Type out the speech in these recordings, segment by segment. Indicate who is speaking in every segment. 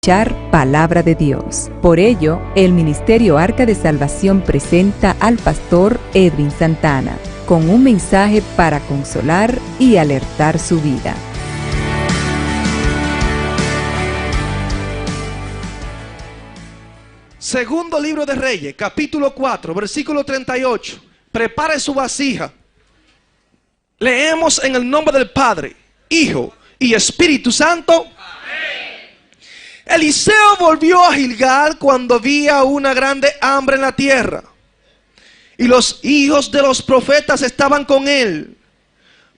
Speaker 1: Palabra de Dios. Por ello, el Ministerio Arca de Salvación presenta al pastor Edwin Santana con un mensaje para consolar y alertar su vida.
Speaker 2: Segundo libro de Reyes, capítulo 4, versículo 38. Prepare su vasija. Leemos en el nombre del Padre, Hijo y Espíritu Santo. Eliseo volvió a Gilgal cuando había una grande hambre en la tierra, y los hijos de los profetas estaban con él,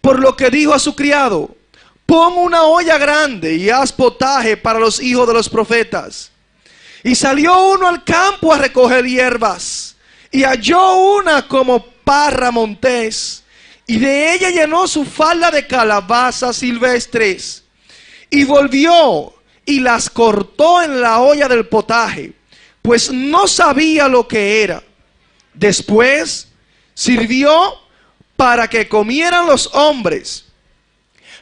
Speaker 2: por lo que dijo a su criado: pon una olla grande y haz potaje para los hijos de los profetas. Y salió uno al campo a recoger hierbas, y halló una como parra montés, y de ella llenó su falda de calabazas silvestres, y volvió y las cortó en la olla del potaje, pues no sabía lo que era. Después sirvió para que comieran los hombres.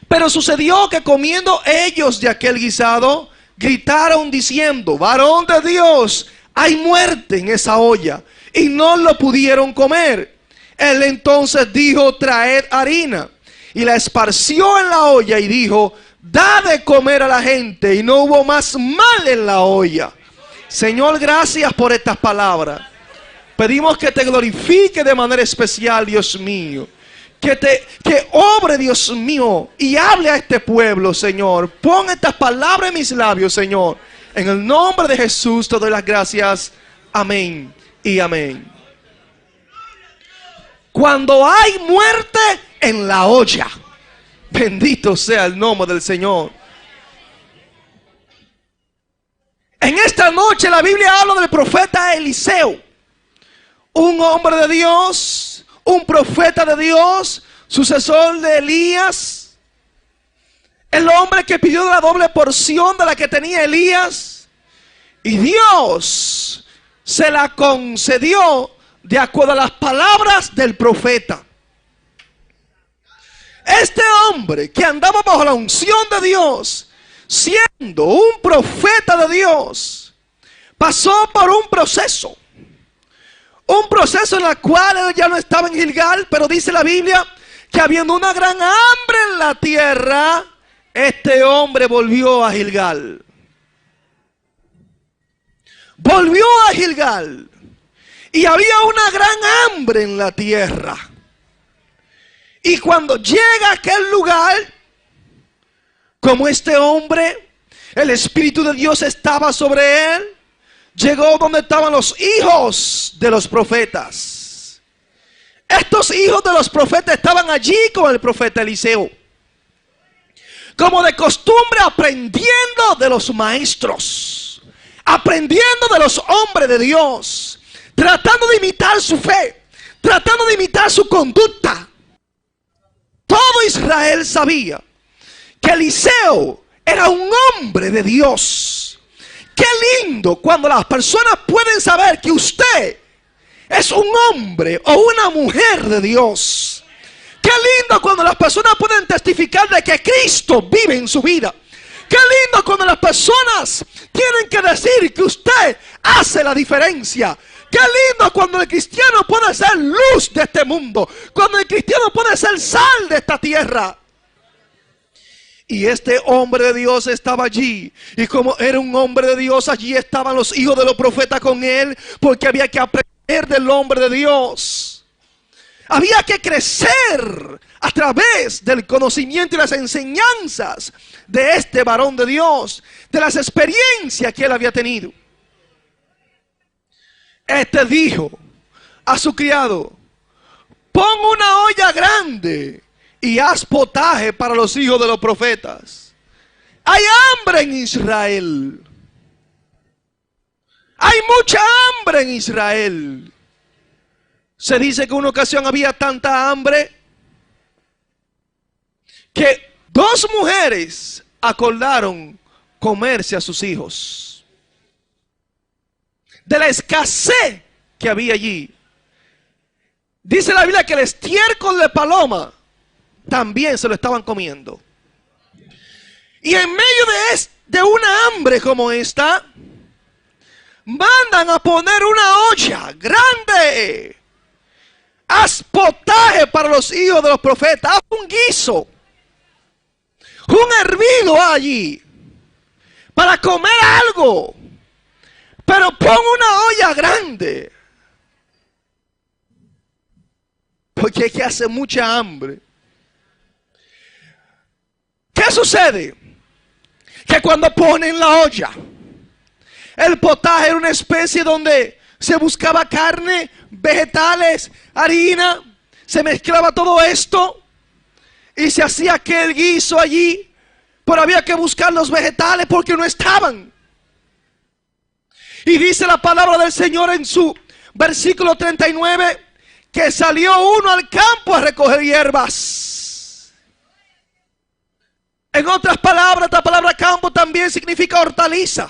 Speaker 2: Pero sucedió que comiendo ellos de aquel guisado, gritaron diciendo: varón de Dios, hay muerte en esa olla. Y no lo pudieron comer. Él entonces dijo: traed harina. Y la esparció en la olla y dijo: da de comer a la gente. Y no hubo más mal en la olla. Señor, gracias por estas palabras. Pedimos que te glorifique de manera especial, Dios mío. Que obre, Dios mío, y hable a este pueblo, Señor. Pon estas palabras en mis labios, Señor. En el nombre de Jesús te doy las gracias. Amén y amén. Cuando hay muerte en la olla, bendito sea el nombre del Señor. En esta noche la Biblia habla del profeta Eliseo, un hombre de Dios, un profeta de Dios, sucesor de Elías, el hombre que pidió la doble porción de la que tenía Elías, y Dios se la concedió de acuerdo a las palabras del profeta. Este hombre que andaba bajo la unción de Dios, siendo un profeta de Dios, pasó por un proceso en el cual él ya no estaba en Gilgal, pero dice la Biblia que habiendo una gran hambre en la tierra, este hombre volvió a Gilgal. Volvió a Gilgal y había una gran hambre en la tierra. Y cuando llega a aquel lugar, como este hombre, el Espíritu de Dios estaba sobre él, llegó donde estaban los hijos de los profetas. Estos hijos de los profetas estaban allí con el profeta Eliseo, como de costumbre, aprendiendo de los maestros, aprendiendo de los hombres de Dios, tratando de imitar su fe, tratando de imitar su conducta. Todo Israel sabía que Eliseo era un hombre de Dios. Qué lindo cuando las personas pueden saber que usted es un hombre o una mujer de Dios. Qué lindo cuando las personas pueden testificar de que Cristo vive en su vida. Qué lindo cuando las personas tienen que decir que usted hace la diferencia. Qué lindo cuando el cristiano puede ser luz de este mundo, cuando el cristiano puede ser sal de esta tierra. Y este hombre de Dios estaba allí, y como era un hombre de Dios, allí estaban los hijos de los profetas con él, porque había que aprender del hombre de Dios. Había que crecer a través del conocimiento y las enseñanzas de este varón de Dios, de las experiencias que él había tenido. Este dijo a su criado: pon una olla grande y haz potaje para los hijos de los profetas. Hay hambre en Israel. Hay mucha hambre en Israel. Se dice que en una ocasión había tanta hambre que dos mujeres acordaron comerse a sus hijos. De la escasez que había allí. Dice la Biblia que el estiércol de paloma también se lo estaban comiendo. Y en medio de de una hambre como esta, mandan a poner una olla grande. Haz potaje para los hijos de los profetas. Haz un guiso, un hervido allí, para comer algo. Pero pon una olla grande. Porque es que hace mucha hambre. ¿Qué sucede? Que cuando ponen la olla, el potaje era una especie donde se buscaba carne, vegetales, harina, se mezclaba todo esto y se hacía aquel guiso allí, pero había que buscar los vegetales porque no estaban. Y dice la palabra del Señor en su versículo 39, que salió uno al campo a recoger hierbas. En otras palabras, la palabra campo también significa hortaliza.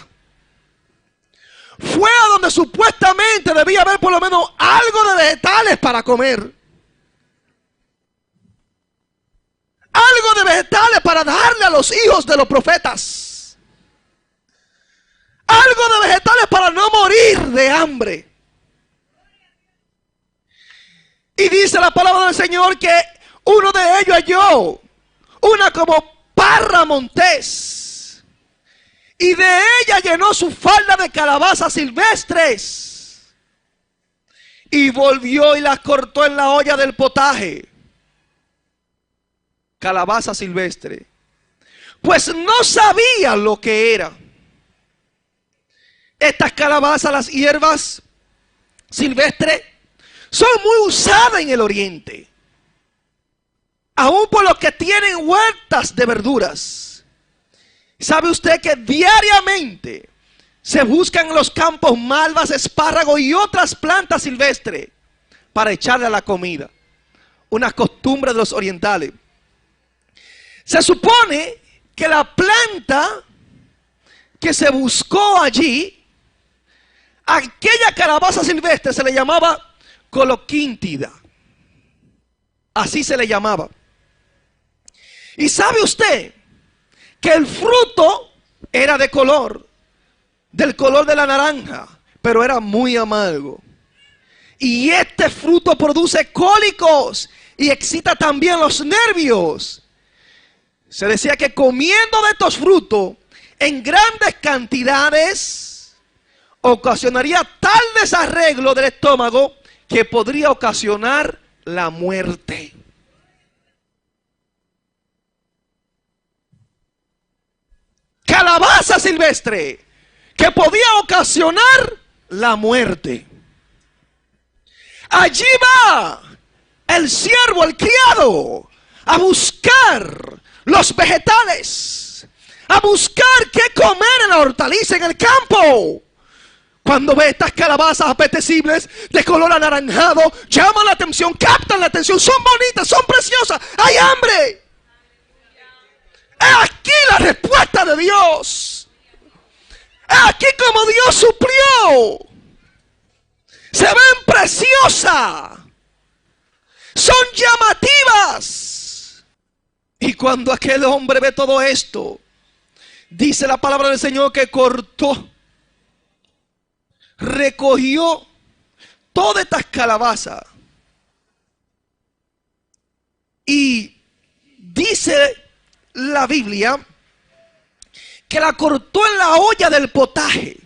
Speaker 2: Fue a donde supuestamente debía haber por lo menos algo de vegetales para comer. Algo de vegetales para darle a los hijos de los profetas. Algo de vegetales para no morir de hambre. Y dice la palabra del Señor que uno de ellos halló una como parra montés, y de ella llenó su falda de calabazas silvestres, y volvió y las cortó en la olla del potaje. Calabaza silvestre, pues no sabía lo que era. Estas calabazas, las hierbas silvestres, son muy usadas en el oriente, aún por los que tienen huertas de verduras. ¿Sabe usted que diariamente se buscan en los campos malvas, espárragos y otras plantas silvestres para echarle a la comida? Una costumbre de los orientales. Se supone que la planta que se buscó allí, aquella calabaza silvestre, se le llamaba coloquíntida. Así se le llamaba. Y sabe usted que el fruto era de color, del color de la naranja, pero era muy amargo. Y este fruto produce cólicos y excita también los nervios. Se decía que comiendo de estos frutos en grandes cantidades ocasionaría tal desarreglo del estómago que podría ocasionar la muerte. Calabaza silvestre que podía ocasionar la muerte. Allí va el siervo, el criado, a buscar los vegetales, a buscar qué comer en la hortaliza, en el campo. Cuando ve estas calabazas apetecibles de color anaranjado, llaman la atención, captan la atención, son bonitas, son preciosas, hay hambre. Es aquí la respuesta de Dios. Es aquí como Dios suplió. Se ven preciosas, son llamativas. Y cuando aquel hombre ve todo esto, dice la palabra del Señor que cortó, recogió todas estas calabazas y dice la Biblia que la cortó en la olla del potaje.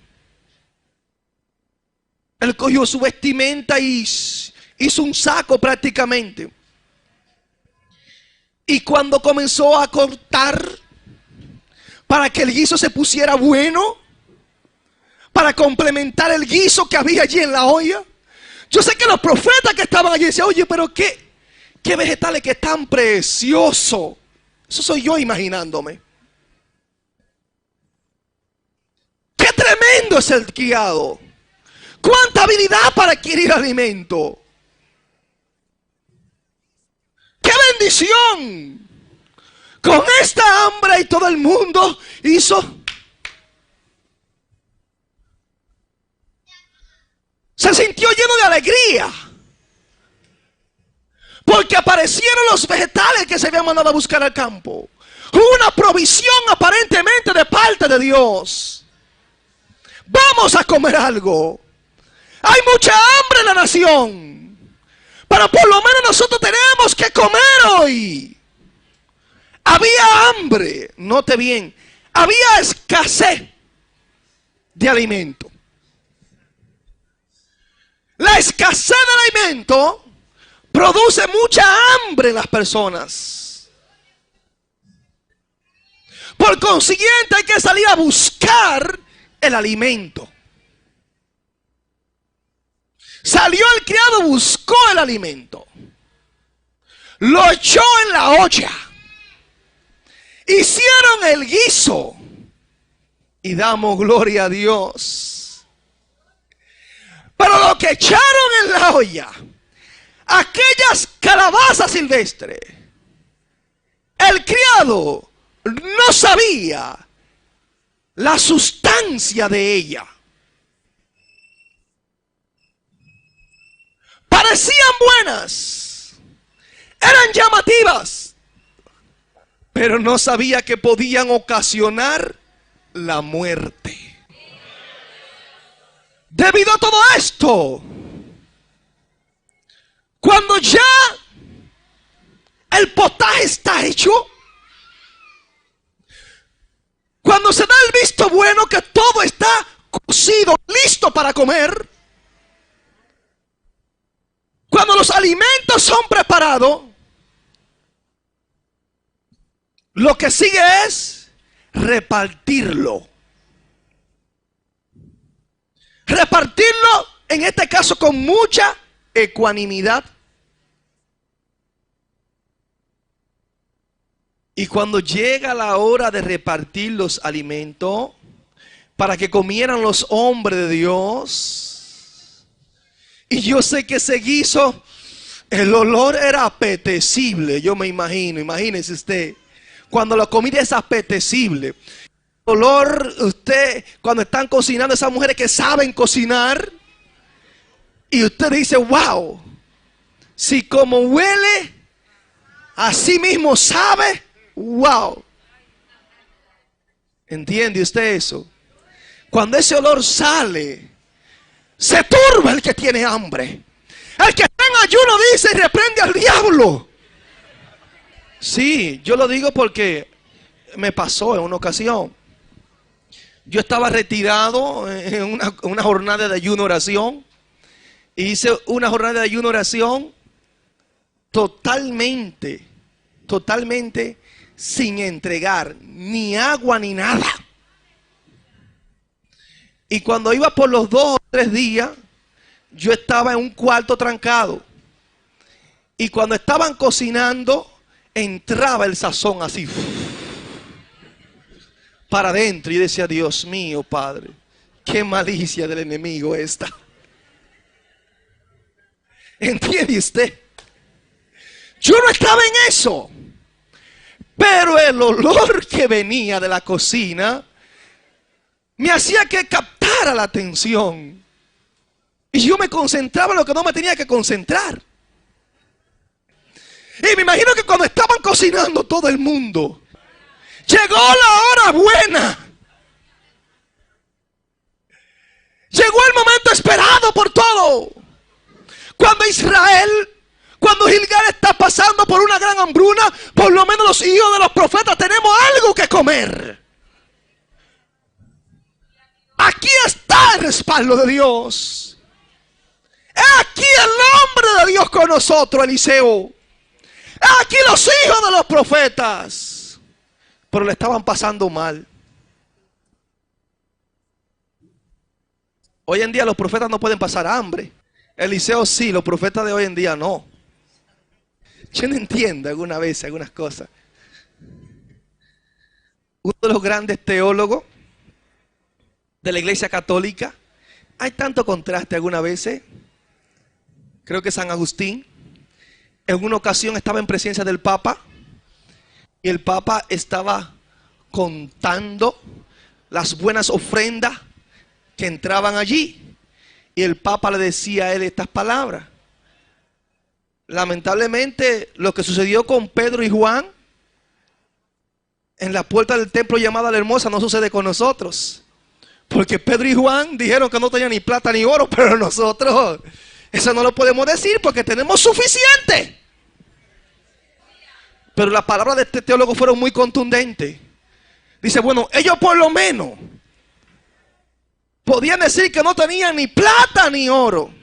Speaker 2: Él cogió su vestimenta y hizo un saco prácticamente. Y cuando comenzó a cortar para que el guiso se pusiera bueno, para complementar el guiso que había allí en la olla, yo sé que los profetas que estaban allí decían: oye, pero qué vegetales que tan precioso. Eso soy yo imaginándome. Qué tremendo es el criado. Cuánta habilidad para adquirir alimento. ¡Qué bendición! Con esta hambre y todo el mundo hizo. Se sintió lleno de alegría. Porque aparecieron los vegetales que se habían mandado a buscar al campo. una provisión aparentemente de parte de Dios. Vamos a comer algo. Hay mucha hambre en la nación, pero por lo menos nosotros tenemos que comer hoy. Había hambre, note bien, había escasez de alimento. La escasez de alimento produce mucha hambre en las personas. Por consiguiente, hay que salir a buscar el alimento. Salió el criado, buscó el alimento, lo echó en la olla, hicieron el guiso y damos gloria a Dios. Pero lo que echaron en la olla, aquellas calabazas silvestres, el criado no sabía la sustancia de ella. Parecían buenas, eran llamativas, pero no sabía que podían ocasionar la muerte. Debido a todo esto, cuando ya el potaje está hecho, cuando se da el visto bueno que todo está cocido, listo para comer, cuando los alimentos son preparados, lo que sigue es repartirlo. Repartirlo, en este caso, con mucha ecuanimidad. Y cuando llega la hora de repartir los alimentos para que comieran los hombres de Dios, y yo sé que ese guiso, el olor era apetecible, yo me imagino, imagínese usted, cuando la comida es apetecible. El olor, usted, cuando están cocinando esas mujeres que saben cocinar, y usted dice, wow, si como huele, así mismo sabe, wow. ¿Entiende usted eso? Cuando ese olor sale, se turba el que tiene hambre. El que está en ayuno dice y reprende al diablo. Sí, yo lo digo porque me pasó en una ocasión. Yo estaba retirado en una jornada de ayuno oración. Y hice una jornada de ayuno oración totalmente sin entregar ni agua ni nada. Y cuando iba por los 2 o 3 días, yo estaba en un cuarto trancado. Y cuando estaban cocinando, entraba el sazón así para adentro. Y decía, Dios mío, Padre, qué malicia del enemigo esta. ¿Entiende usted? Yo no estaba en eso. Pero el olor que venía de la cocina me hacía que captara la atención. Y yo me concentraba en lo que no me tenía que concentrar. Y me imagino que cuando estaban cocinando todo el mundo, llegó la hora buena. Llegó el momento esperado por todo. Cuando Gilgal está pasando por una gran hambruna, por lo menos los hijos de los profetas tenemos algo que comer. Aquí está el respaldo de Dios. Aquí el nombre de Dios con nosotros, Eliseo. Aquí los hijos de los profetas. Pero le estaban pasando mal. Hoy en día los profetas no pueden pasar hambre. Eliseo sí, los profetas de hoy en día no. Yo no entiendo algunas veces algunas cosas. Uno de los grandes teólogos de la Iglesia Católica, hay tanto contraste algunas veces. Creo que San Agustín, en una ocasión estaba en presencia del Papa y el Papa estaba contando las buenas ofrendas que entraban allí. Y el Papa le decía a él estas palabras. Lamentablemente, lo que sucedió con Pedro y Juan en la puerta del templo llamada La Hermosa no sucede con nosotros. Porque Pedro y Juan dijeron que no tenían ni plata ni oro, pero nosotros eso no lo podemos decir porque tenemos suficiente. Pero las palabras de este teólogo fueron muy contundentes. Dice, bueno, ellos por lo menos podían decir que no tenían ni plata ni oro.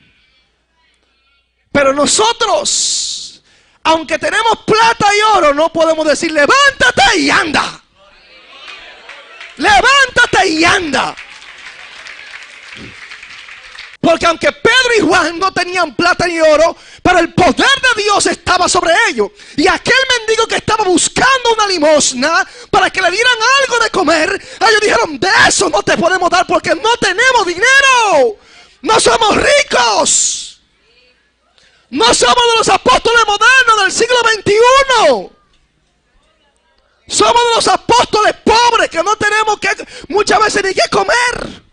Speaker 2: Pero nosotros, aunque tenemos plata y oro, no podemos decir, levántate y anda. Levántate y anda. Porque aunque Pedro y Juan no tenían plata ni oro, pero el poder de Dios estaba sobre ellos. Y aquel mendigo que estaba buscando una limosna para que le dieran algo de comer, ellos dijeron, de eso no te podemos dar porque no tenemos dinero. No somos ricos. No somos de los apóstoles modernos del siglo XXI. Somos de los apóstoles pobres que no tenemos muchas veces ni qué comer.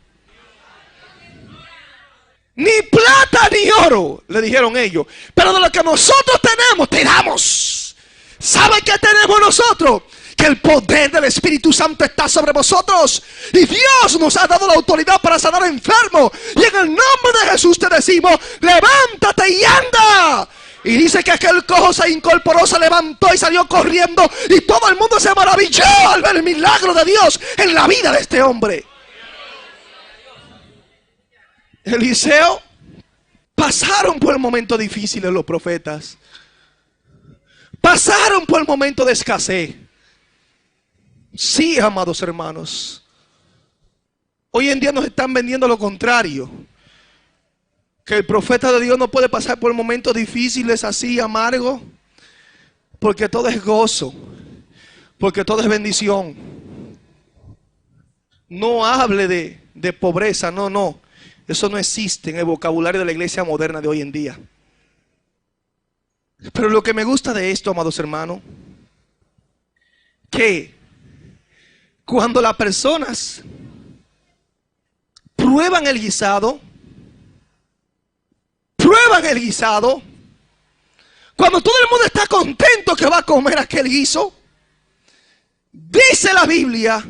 Speaker 2: Ni plata ni oro, le dijeron ellos. Pero de lo que nosotros tenemos, te damos. ¿Sabe qué tenemos nosotros? Que el poder del Espíritu Santo está sobre vosotros. Y Dios nos ha dado la autoridad para sanar enfermos. Y en el nombre de Jesús te decimos, levántate y anda. Y dice que aquel cojo se incorporó, se levantó y salió corriendo. Y todo el mundo se maravilló al ver el milagro de Dios en la vida de este hombre. Eliseo, pasaron por el momento difícil de los profetas. Pasaron por el momento de escasez. Sí, amados hermanos. Hoy en día nos están vendiendo lo contrario. Que el profeta de Dios no puede pasar por momentos difíciles así, amargos. Porque todo es gozo. Porque todo es bendición. No hable de pobreza, no. Eso no existe en el vocabulario de la iglesia moderna de hoy en día. Pero lo que me gusta de esto, amados hermanos, que cuando las personas prueban el guisado, cuando todo el mundo está contento que va a comer aquel guiso, dice la Biblia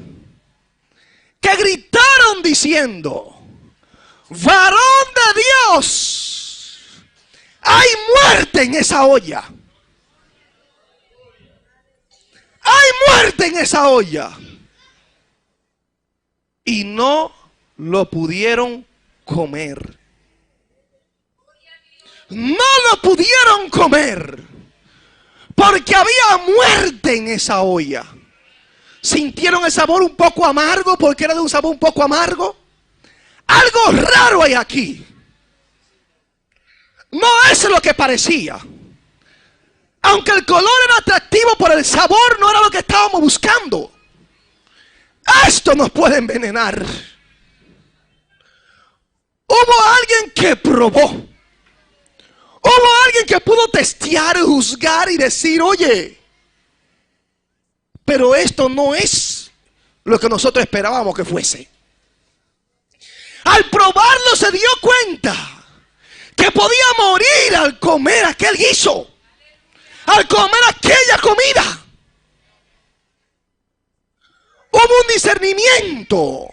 Speaker 2: que gritaron diciendo, varón de Dios, hay muerte en esa olla. Hay muerte en esa olla. Y no lo pudieron comer. No lo pudieron comer. Porque había muerte en esa olla. ¿Sintieron el sabor un poco amargo? Porque era de un sabor un poco amargo. Algo raro hay aquí. No es lo que parecía. Aunque el color era atractivo por el sabor, no era lo que estábamos buscando. Esto nos puede envenenar. Hubo alguien que probó. Hubo alguien que pudo testear, juzgar y decir, oye, pero esto no es lo que nosotros esperábamos que fuese. Al probarlo se dio cuenta que podía morir al comer aquel guiso, al comer aquella comida. Hubo un discernimiento.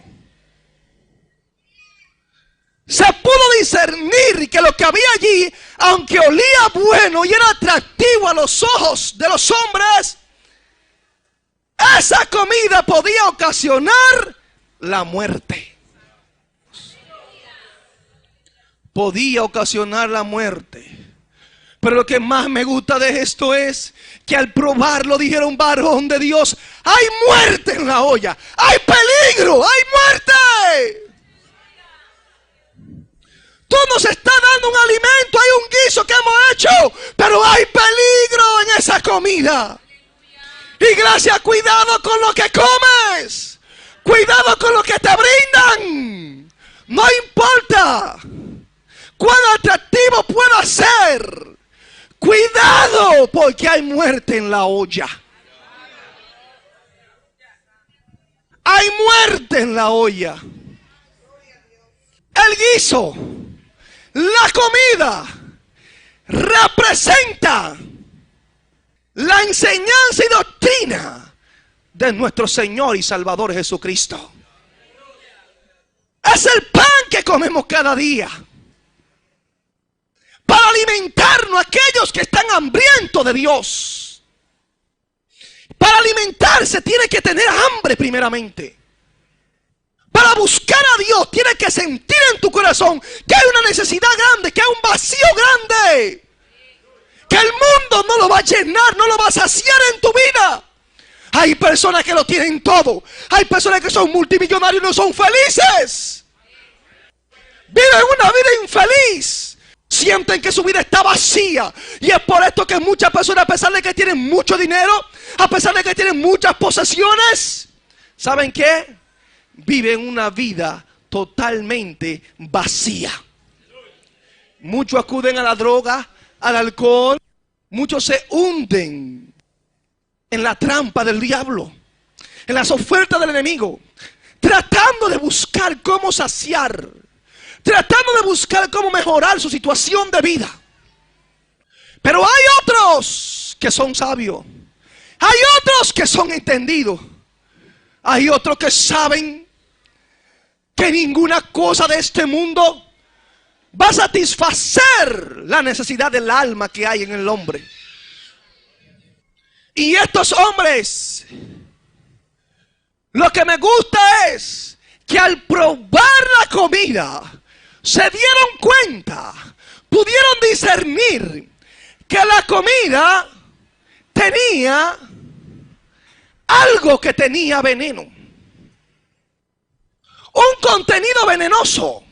Speaker 2: Se pudo discernir que lo que había allí, aunque olía bueno y era atractivo a los ojos de los hombres, esa comida podía ocasionar la muerte. Podía ocasionar la muerte. Pero lo que más me gusta de esto es que al probarlo dijeron, varón de Dios, hay muerte en la olla, hay peligro, hay muerte. Tú nos estás dando un alimento, hay un guiso que hemos hecho, pero hay peligro en esa comida. Iglesia, cuidado con lo que comes. Cuidado con lo que te brindan. No importa cuán atractivo pueda ser. Cuidado, porque hay muerte en la olla. Hay muerte en la olla. El guiso, la comida, representa la enseñanza y doctrina de nuestro Señor y Salvador Jesucristo. Es el pan que comemos cada día para alimentarnos a aquellos que están hambrientos de Dios. Para alimentarse tiene que tener hambre primeramente. Para buscar a Dios tienes que sentir en tu corazón que hay una necesidad grande, que hay un vacío grande, que el mundo no lo va a llenar, no lo va a saciar en tu vida. Hay personas que lo tienen todo. Hay personas que son multimillonarios y no son felices. Viven una vida infeliz. Sienten que su vida está vacía. Y es por esto que muchas personas, a pesar de que tienen mucho dinero, a pesar de que tienen muchas posesiones, ¿saben qué? Viven una vida totalmente vacía. Muchos acuden a la droga, al alcohol. Muchos se hunden en la trampa del diablo, en las ofertas del enemigo, tratando de buscar cómo saciar, tratando de buscar cómo mejorar su situación de vida. Pero hay otros que son sabios, hay otros que son entendidos, hay otros que saben que ninguna cosa de este mundo va a satisfacer la necesidad del alma que hay en el hombre. Y estos hombres, lo que me gusta es que al probar la comida, se dieron cuenta, pudieron discernir que la comida tenía algo que tenía veneno. Un contenido venenoso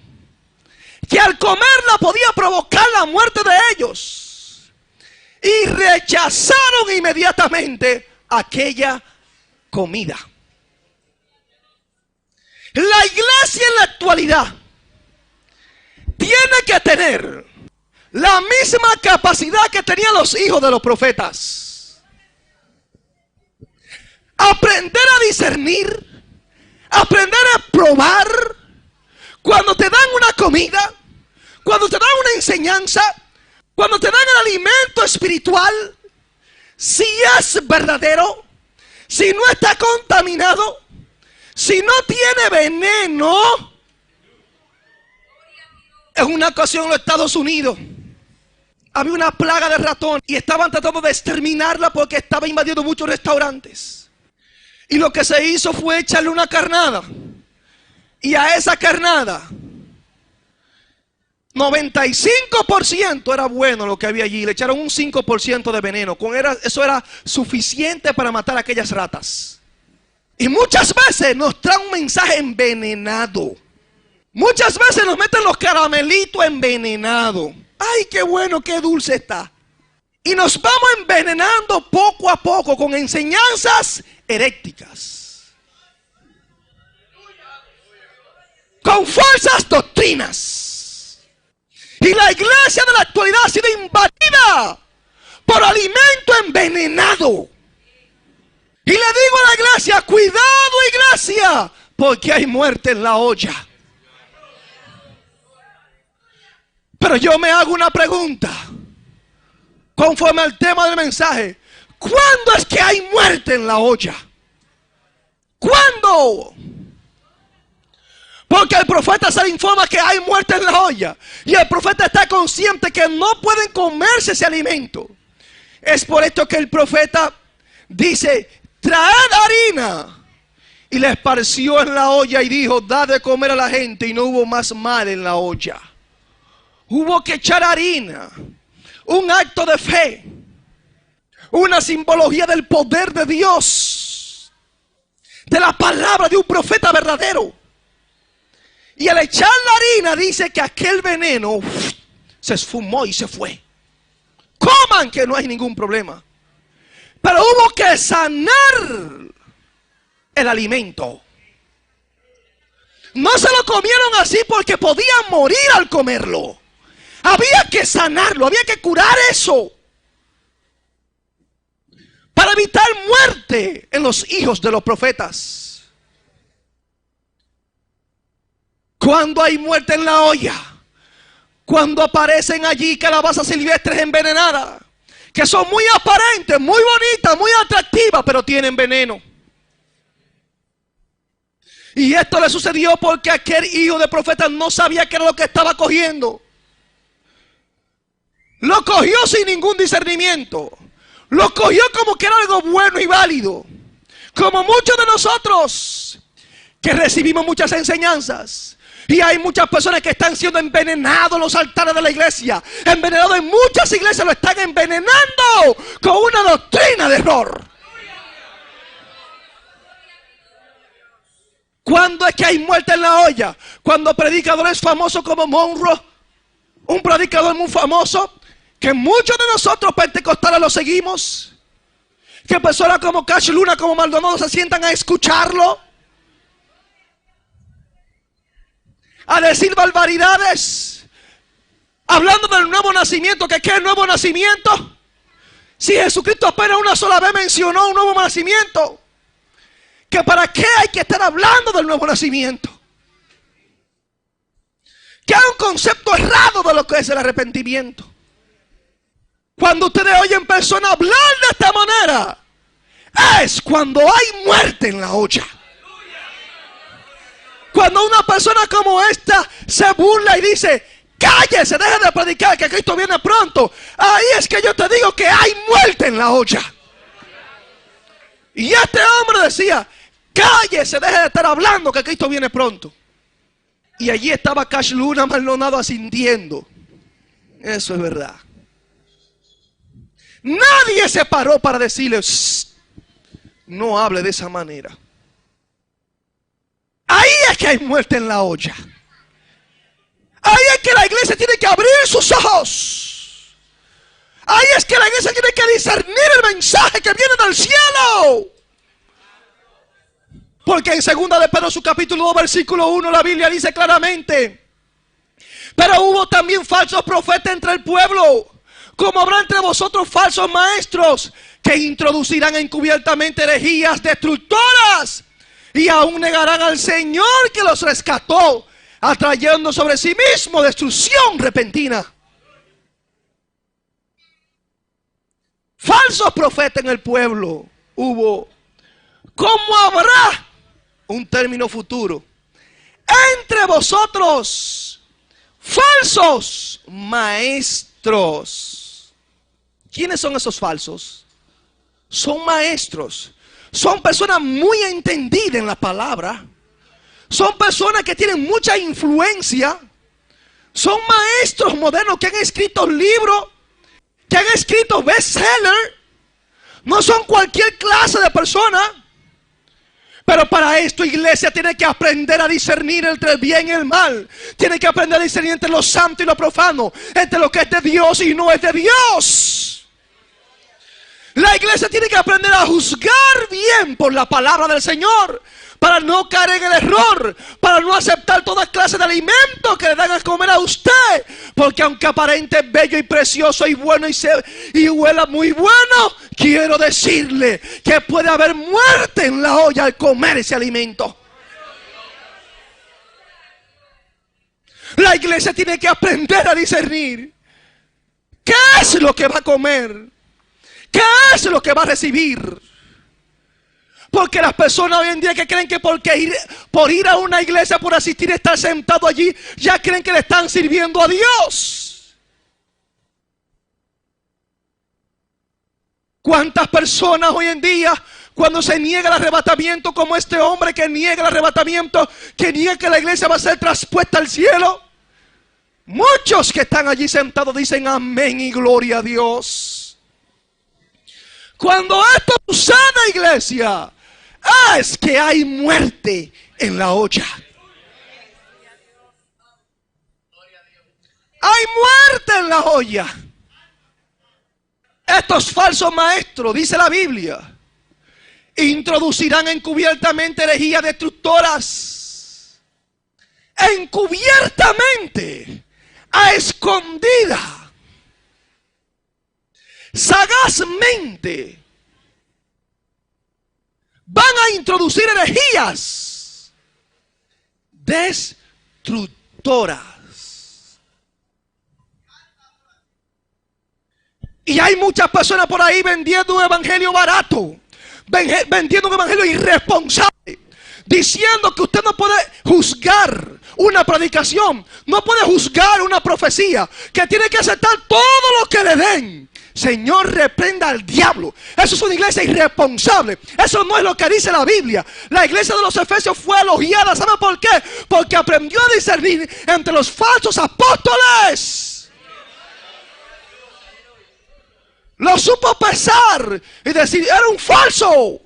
Speaker 2: que al comerla podía provocar la muerte de ellos. Y rechazaron inmediatamente aquella comida. La iglesia en la actualidad tiene que tener la misma capacidad que tenían los hijos de los profetas. Aprender a discernir, aprender a probar. Cuando te dan una comida, cuando te dan una enseñanza, cuando te dan el alimento espiritual, si es verdadero, si no está contaminado, si no tiene veneno. En una ocasión en los Estados Unidos había una plaga de ratón y estaban tratando de exterminarla porque estaba invadiendo muchos restaurantes. Y lo que se hizo fue echarle una carnada. Y a esa carnada 95% era bueno lo que había allí. Le echaron un 5% de veneno. Eso era suficiente para matar a aquellas ratas. Y muchas veces nos traen un mensaje envenenado. Muchas veces nos meten los caramelitos envenenados. Ay, qué bueno, qué dulce está. Y nos vamos envenenando poco a poco con enseñanzas heréticas, con falsas doctrinas. Y la iglesia de la actualidad ha sido invadida por alimento envenenado. Y le digo a la iglesia, cuidado iglesia, porque hay muerte en la olla. Pero yo me hago una pregunta, conforme al tema del mensaje. ¿Cuándo es que hay muerte en la olla? ¿Cuándo? Porque el profeta se le informa que hay muerte en la olla. Y el profeta está consciente que no pueden comerse ese alimento. Es por esto que el profeta dice, traed harina. Y le esparció en la olla y dijo, da de comer a la gente. Y no hubo más mal en la olla. Hubo que echar harina. Un acto de fe. Una simbología del poder de Dios. De la palabra de un profeta verdadero. Y al echar la harina dice que aquel veneno se esfumó y se fue. Coman, que no hay ningún problema. Pero hubo que sanar el alimento. No se lo comieron así porque podían morir al comerlo. Había que sanarlo, había que curar eso. Para evitar muerte en los hijos de los profetas. Cuando hay muerte en la olla, cuando aparecen allí calabazas silvestres envenenadas, que son muy aparentes, muy bonitas, muy atractivas, pero tienen veneno. Y esto le sucedió porque aquel hijo de profeta no sabía qué era lo que estaba cogiendo. Lo cogió sin ningún discernimiento. Lo cogió como que era algo bueno y válido. Como muchos de nosotros que recibimos muchas enseñanzas. Y hay muchas personas que están siendo envenenados en los altares de la iglesia. Envenenados en muchas iglesias, lo están envenenando con una doctrina de error. ¿Cuándo es que hay muerte en la olla? Cuando predicadores famosos como Monroe, un predicador muy famoso, que muchos de nosotros pentecostales lo seguimos, que personas como Cash Luna, como Maldonado se sientan a escucharlo, a decir barbaridades, hablando del nuevo nacimiento. ¿Que qué es el nuevo nacimiento? Si Jesucristo apenas una sola vez mencionó un nuevo nacimiento, ¿que para qué hay que estar hablando del nuevo nacimiento? Que hay un concepto errado de lo que es el arrepentimiento. Cuando ustedes oyen personas hablar de esta manera, es cuando hay muerte en la olla. Cuando una persona como esta se burla y dice: cállese, deje de predicar que Cristo viene pronto, ahí es que yo te digo que hay muerte en la olla. Y este hombre decía: cállese, deje de estar hablando que Cristo viene pronto. Y allí estaba Cash Luna Maldonado asintiendo. Eso es verdad. Nadie se paró para decirle: no hable de esa manera. Ahí es que hay muerte en la olla. Ahí es que la iglesia tiene que abrir sus ojos. Ahí es que la iglesia tiene que discernir el mensaje que viene del cielo. Porque en 2 de Pedro, su capítulo 2, versículo 1, la Biblia dice claramente: pero hubo también falsos profetas entre el pueblo, como habrá entre vosotros falsos maestros, que introducirán encubiertamente herejías destructoras, y aún negarán al Señor que los rescató, atrayendo sobre sí mismo destrucción repentina. Falsos profetas en el pueblo hubo. ¿Cómo habrá? Un término futuro. Entre vosotros falsos maestros. ¿Quiénes son esos falsos? Son maestros. Son personas muy entendidas en la palabra. Son personas que tienen mucha influencia. Son maestros modernos que han escrito libros, que han escrito bestsellers. No son cualquier clase de persona. Pero para esto, iglesia, tiene que aprender a discernir entre el bien y el mal. Tiene que aprender a discernir entre lo santo y lo profano, entre lo que es de Dios y no es de Dios. La iglesia tiene que aprender a juzgar bien por la palabra del Señor, para no caer en el error, para no aceptar toda clase de alimentos que le dan a comer a usted. Porque aunque aparente bello y precioso y bueno y huela muy bueno, quiero decirle que puede haber muerte en la olla al comer ese alimento. La iglesia tiene que aprender a discernir qué es lo que va a comer, qué es lo que va a recibir. Porque las personas hoy en día que creen que por ir a una iglesia, por asistir, estar sentado allí, ya creen que le están sirviendo a Dios. ¿Cuántas personas hoy en día, cuando se niega el arrebatamiento, como este hombre que niega el arrebatamiento, que niega que la iglesia va a ser traspuesta al cielo? Muchos que están allí sentados dicen amén y gloria a Dios. Cuando esto sucede, iglesia, es que hay muerte en la olla. Hay muerte en la olla. Estos falsos maestros, dice la Biblia, introducirán encubiertamente herejías destructoras. Encubiertamente, a escondida, sagazmente, van a introducir herejías destructoras. Y hay muchas personas por ahí vendiendo un evangelio barato, vendiendo un evangelio irresponsable, diciendo que usted no puede juzgar una predicación, no puede juzgar una profecía, que tiene que aceptar todo lo que le den. Señor, reprenda al diablo. Eso es una iglesia irresponsable. Eso no es lo que dice la Biblia. La iglesia de los Efesios fue elogiada. ¿Sabe por qué? Porque aprendió a discernir entre los falsos apóstoles. Lo supo pesar y decir, era un falso.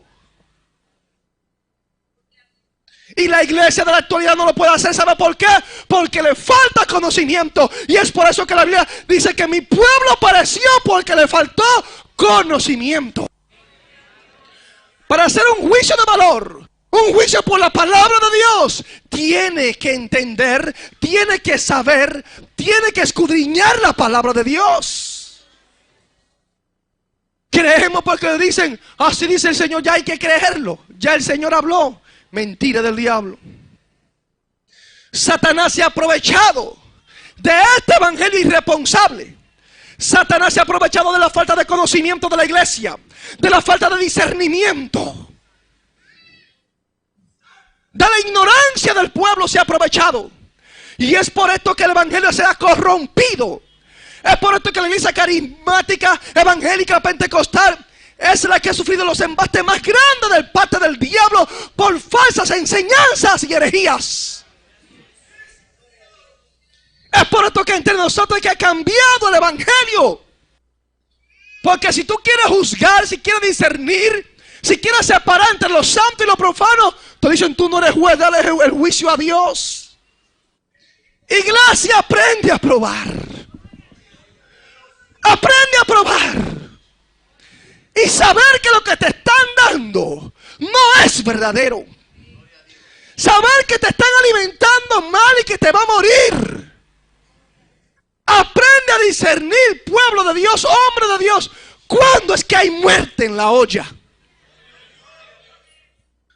Speaker 2: Y la iglesia de la actualidad no lo puede hacer. ¿Sabe por qué? Porque le falta conocimiento. Y es por eso que la Biblia dice que mi pueblo pereció porque le faltó conocimiento. Para hacer un juicio de valor, un juicio por la palabra de Dios, tiene que entender, tiene que saber, tiene que escudriñar la palabra de Dios. Creemos porque dicen, así dice el Señor, ya hay que creerlo. Ya el Señor habló. Mentira del diablo. Satanás se ha aprovechado de este evangelio irresponsable. Satanás se ha aprovechado de la falta de conocimiento de la iglesia, de la falta de discernimiento, de la ignorancia del pueblo. Se ha aprovechado. Y es por esto que el evangelio se ha corrompido. Es por esto que la iglesia carismática, evangélica, pentecostal es la que ha sufrido los embates más grandes del parte del diablo por falsas enseñanzas y herejías. Es por esto que entre nosotros hay que ha cambiado el evangelio. Porque si tú quieres juzgar, si quieres discernir, si quieres separar entre lo santo y lo profano, te dicen, tú no eres juez, dale el juicio a Dios. Iglesia, aprende a probar. Aprende a probar. Y saber que lo que te están dando no es verdadero. Saber que te están alimentando mal y que te va a morir. Aprende a discernir, pueblo de Dios, hombre de Dios, cuándo es que hay muerte en la olla.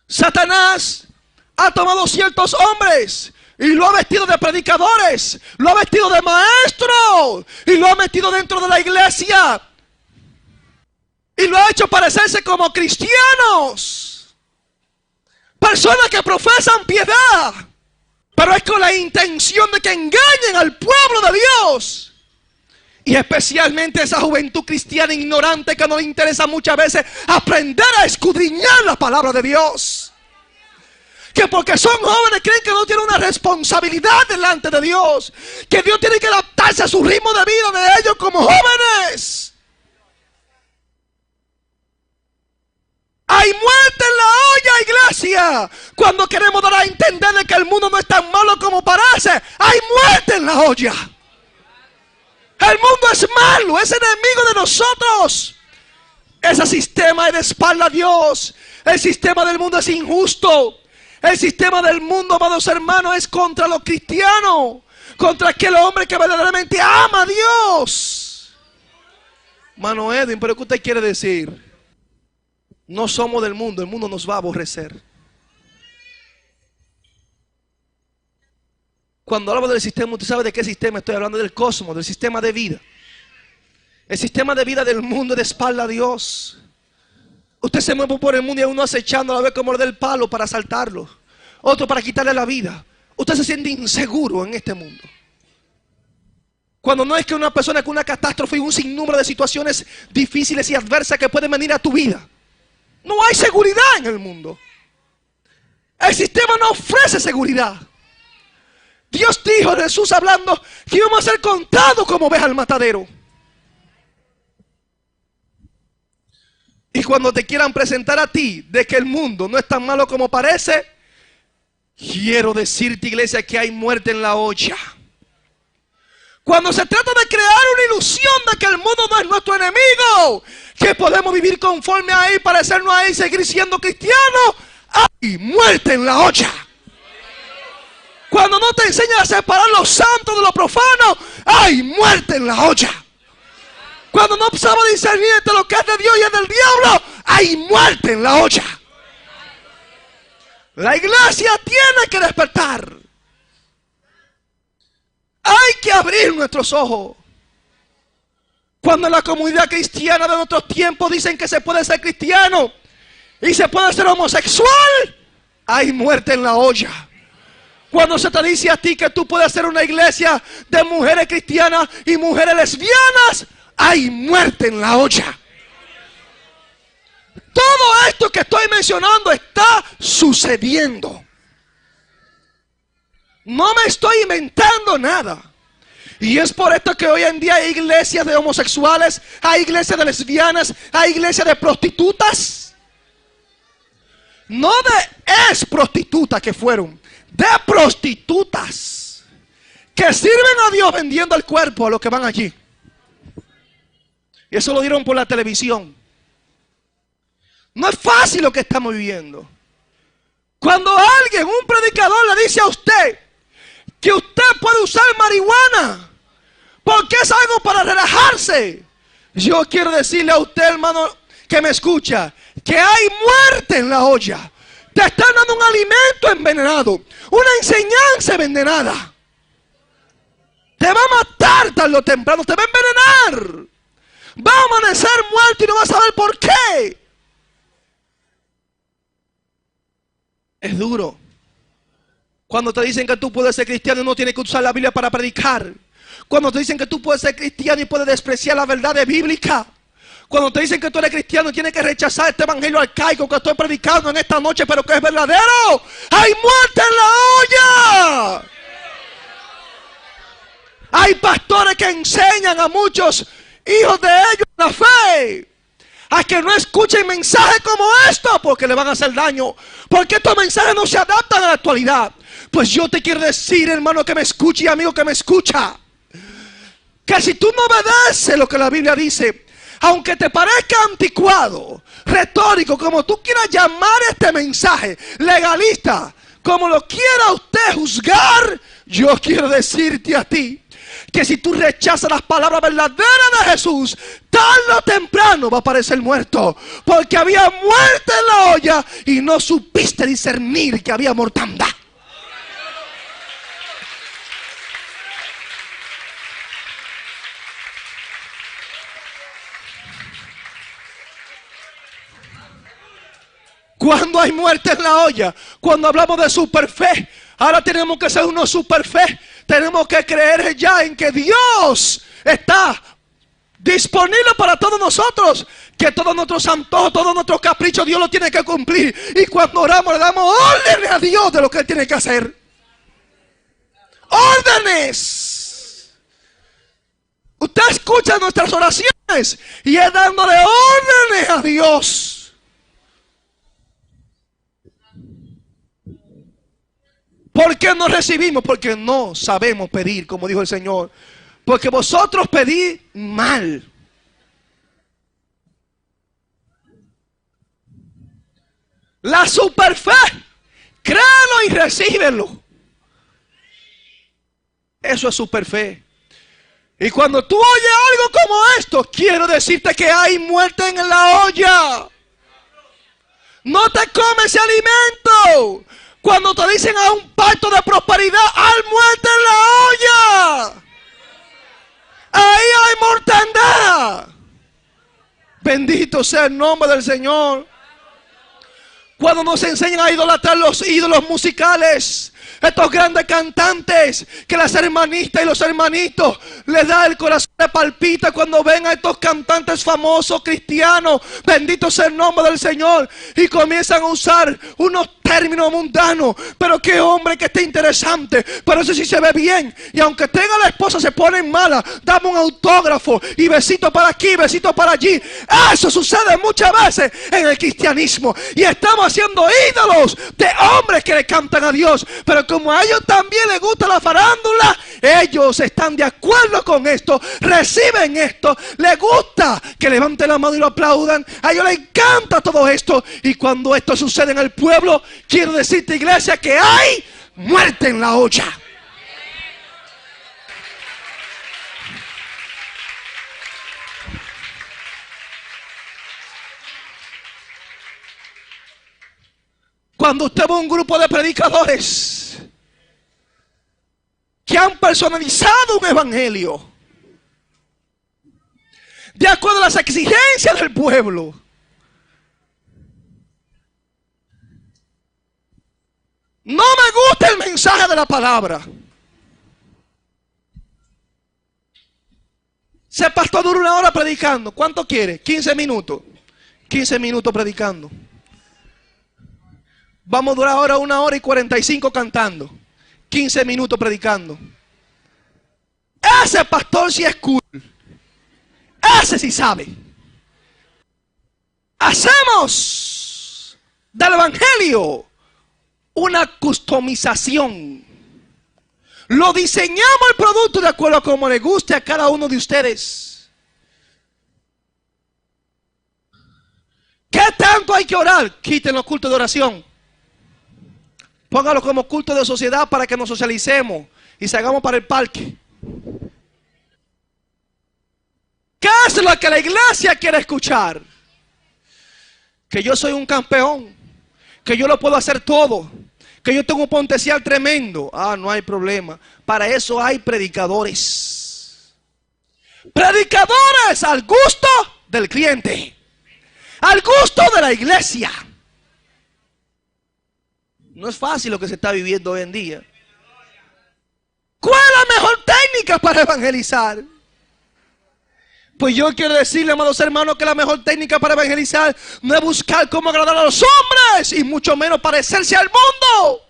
Speaker 2: Satanás ha tomado ciertos hombres y lo ha vestido de predicadores, lo ha vestido de maestros y lo ha metido dentro de la iglesia. Y lo ha hecho parecerse como cristianos. Personas que profesan piedad, pero es con la intención de que engañen al pueblo de Dios. Y especialmente esa juventud cristiana ignorante que no le interesa muchas veces aprender a escudriñar la palabra de Dios. Que porque son jóvenes creen que no tienen una responsabilidad delante de Dios. Que Dios tiene que adaptarse a su ritmo de vida de ellos como jóvenes. Hay muerte en la olla, iglesia. Cuando queremos dar a entender de que el mundo no es tan malo como parece, hay muerte en la olla. El mundo es malo, es enemigo de nosotros. Ese sistema es de espalda a Dios. El sistema del mundo es injusto. El sistema del mundo, amados hermanos, es contra los cristianos, contra aquel hombre que verdaderamente ama a Dios. Mano Edwin, ¿pero qué usted quiere decir? No somos del mundo, el mundo nos va a aborrecer. Cuando hablo del sistema, usted sabe de qué sistema estoy hablando, del cosmos, del sistema de vida. El sistema de vida del mundo es de espalda a Dios. Usted se mueve por el mundo y uno acechando a ver cómo le da el palo para asaltarlo, otro para quitarle la vida. Usted se siente inseguro en este mundo. Cuando no es que una persona con una catástrofe y un sinnúmero de situaciones difíciles y adversas que pueden venir a tu vida. No hay seguridad en el mundo. El sistema no ofrece seguridad. Dios dijo, Jesús hablando, que íbamos a ser contados como ovejas al matadero. Y cuando te quieran presentar a ti de que el mundo no es tan malo como parece, quiero decirte, iglesia, que hay muerte en la olla. Cuando se trata de crear una ilusión de que el mundo no es nuestro enemigo, que podemos vivir conforme a él, parecernos a él y seguir siendo cristianos, hay muerte en la olla. Cuando no te enseñan a separar lo santo de lo profano, hay muerte en la olla. Cuando no sabes discernir entre lo que es de Dios y es del diablo, hay muerte en la olla. La iglesia tiene que despertar. Hay que abrir nuestros ojos. Cuando en la comunidad cristiana de nuestros tiempos dicen que se puede ser cristiano y se puede ser homosexual, hay muerte en la olla. Cuando se te dice a ti que tú puedes hacer una iglesia de mujeres cristianas y mujeres lesbianas, hay muerte en la olla. Todo esto que estoy mencionando está sucediendo. No me estoy inventando nada. Y es por esto que hoy en día hay iglesias de homosexuales, hay iglesias de lesbianas, hay iglesias de prostitutas. No de ex prostitutas que fueron, de prostitutas que sirven a Dios vendiendo el cuerpo a los que van allí. Y eso lo dieron por la televisión. No es fácil lo que estamos viviendo. Cuando alguien, un predicador, le dice a usted que usted puede usar marihuana porque es algo para relajarse, yo quiero decirle a usted, hermano, que me escucha, que hay muerte en la olla. Te están dando un alimento envenenado, una enseñanza envenenada. Te va a matar tarde o temprano, te va a envenenar. Va a amanecer muerto y no vas a saber por qué. Es duro. Cuando te dicen que tú puedes ser cristiano y no tienes que usar la Biblia para predicar. Cuando te dicen que tú puedes ser cristiano y puedes despreciar la verdad bíblica. Cuando te dicen que tú eres cristiano y tienes que rechazar este evangelio arcaico que estoy predicando en esta noche, pero que es verdadero. ¡Hay muerte en la olla! Hay pastores que enseñan a muchos hijos de ellos la fe a que no escuchen mensajes como estos porque le van a hacer daño, porque estos mensajes no se adaptan a la actualidad. Pues yo te quiero decir, hermano que me escucha y amigo que me escucha, que si tú no obedeces lo que la Biblia dice, aunque te parezca anticuado, retórico, como tú quieras llamar este mensaje, legalista, como lo quiera usted juzgar, yo quiero decirte a ti que si tú rechazas las palabras verdaderas de Jesús, tarde o temprano va a aparecer muerto, porque había muerte en la olla y no supiste discernir que había mortandad. Cuando hay muerte en la olla, cuando hablamos de superfe, ahora tenemos que ser unos superfe. Tenemos que creer ya en que Dios está disponible para todos nosotros, que todos nuestros antojos, todos nuestros caprichos Dios los tiene que cumplir. Y cuando oramos le damos órdenes a Dios de lo que Él tiene que hacer. Órdenes. Usted escucha nuestras oraciones y es dándole órdenes a Dios. ¿Por qué no recibimos? Porque no sabemos pedir, como dijo el Señor. Porque vosotros pedís mal. La superfe, créelo y recíbelo. Eso es superfe. Y cuando tú oyes algo como esto, quiero decirte que hay muerte en la olla. No te comes ese alimento. Cuando te dicen a un pacto de prosperidad, hay muerte en la olla. Ahí hay mortandad. Bendito sea el nombre del Señor. Cuando nos enseñan a idolatrar los ídolos musicales, estos grandes cantantes que las hermanitas y los hermanitos les da el corazón, le palpita cuando ven a estos cantantes famosos cristianos, bendito sea el nombre del Señor, y comienzan a usar unos términos mundanos. Pero qué hombre que esté interesante, pero ese sí se ve bien, y aunque tenga la esposa se pone mala, dame un autógrafo y besito para aquí, besito para allí. Eso sucede muchas veces en el cristianismo, y estamos haciendo ídolos de hombres que le cantan a Dios. Pero como a ellos también les gusta la farándula, ellos están de acuerdo con esto, reciben esto, les gusta que levanten la mano y lo aplaudan, a ellos les encanta todo esto. Y cuando esto sucede en el pueblo, quiero decirte, iglesia, que hay muerte en la olla. Cuando usted ve un grupo de predicadores que han personalizado un evangelio de acuerdo a las exigencias del pueblo, No me gusta el mensaje de la palabra. Se pastor dura 1 hora predicando. ¿Cuánto quiere? 15 minutos. 15 minutos predicando. Vamos a durar ahora 1 hora y 45 cantando. 15 minutos predicando. Ese pastor sí es cool. Ese sí sabe. Hacemos del evangelio una customización. Lo diseñamos el producto de acuerdo a como le guste a cada uno de ustedes. ¿Qué tanto hay que orar? Quiten los cultos de oración. Póngalo como culto de sociedad para que nos socialicemos y salgamos para el parque. ¿Qué es lo que la iglesia quiere escuchar? Que yo soy un campeón, que yo lo puedo hacer todo, que yo tengo un potencial tremendo. Ah, no hay problema. Para eso hay predicadores. Predicadores al gusto del cliente, al gusto de la iglesia. No es fácil lo que se está viviendo hoy en día. ¿Cuál es la mejor técnica para evangelizar? Pues yo quiero decirle, amados hermanos, que la mejor técnica para evangelizar no es buscar cómo agradar a los hombres y mucho menos parecerse al mundo.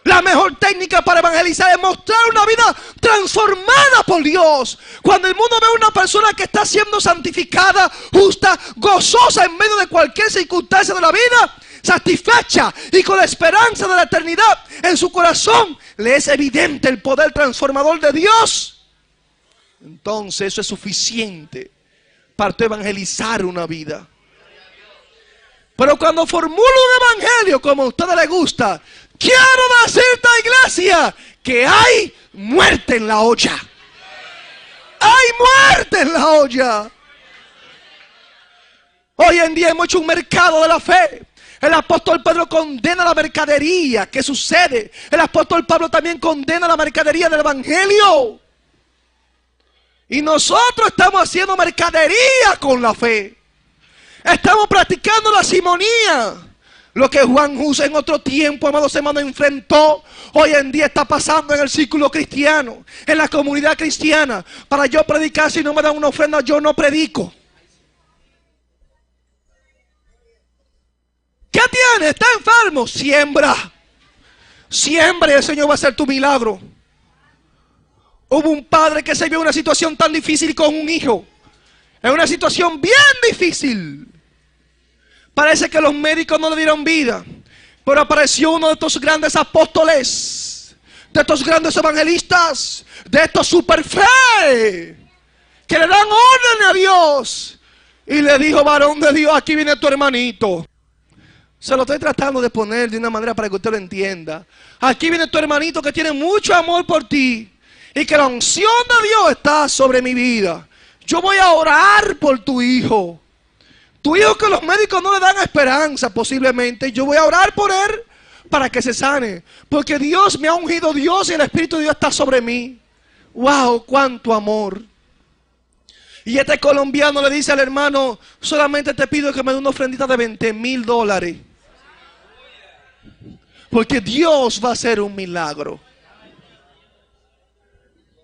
Speaker 2: La mejor técnica para evangelizar es mostrar una vida transformada por Dios. Cuando el mundo ve a una persona que está siendo santificada, justa, gozosa en medio de cualquier circunstancia de la vida, satisfecha y con la esperanza de la eternidad en su corazón, le es evidente el poder transformador de Dios. Entonces eso es suficiente para tú evangelizar una vida. Pero cuando formula un evangelio como a ustedes les gusta, quiero decirte, iglesia, que hay muerte en la olla. Hay muerte en la olla. Hoy en día hemos hecho un mercado de la fe. El apóstol Pedro condena la mercadería. ¿Qué sucede? El apóstol Pablo también condena la mercadería del evangelio. Y nosotros estamos haciendo mercadería con la fe. Estamos practicando la simonía. Lo que Juan Hus en otro tiempo, amados hermanos, enfrentó, hoy en día está pasando en el círculo cristiano, en la comunidad cristiana. Para yo predicar, si no me dan una ofrenda, yo no predico. ¿Qué tiene? ¿Está enfermo? Siembra. Siembra y el Señor va a hacer tu milagro. Hubo un padre que se vio en una situación tan difícil con un hijo. En una situación bien difícil. Parece que los médicos no le dieron vida. Pero apareció uno de estos grandes apóstoles, de estos grandes evangelistas, de estos super fe, que le dan orden a Dios. Y le dijo: varón de Dios, aquí viene tu hermanito. Se lo estoy tratando de poner de una manera para que usted lo entienda. Aquí viene tu hermanito que tiene mucho amor por ti. Y que la unción de Dios está sobre mi vida. Yo voy a orar por tu hijo. Tu hijo que los médicos no le dan esperanza posiblemente. Yo voy a orar por él para que se sane. Porque Dios me ha ungido, Dios, y el Espíritu de Dios está sobre mí. ¡Wow! ¡Cuánto amor! Y este colombiano le dice al hermano: solamente te pido que me dé una ofrendita de $20,000. Porque Dios va a hacer un milagro.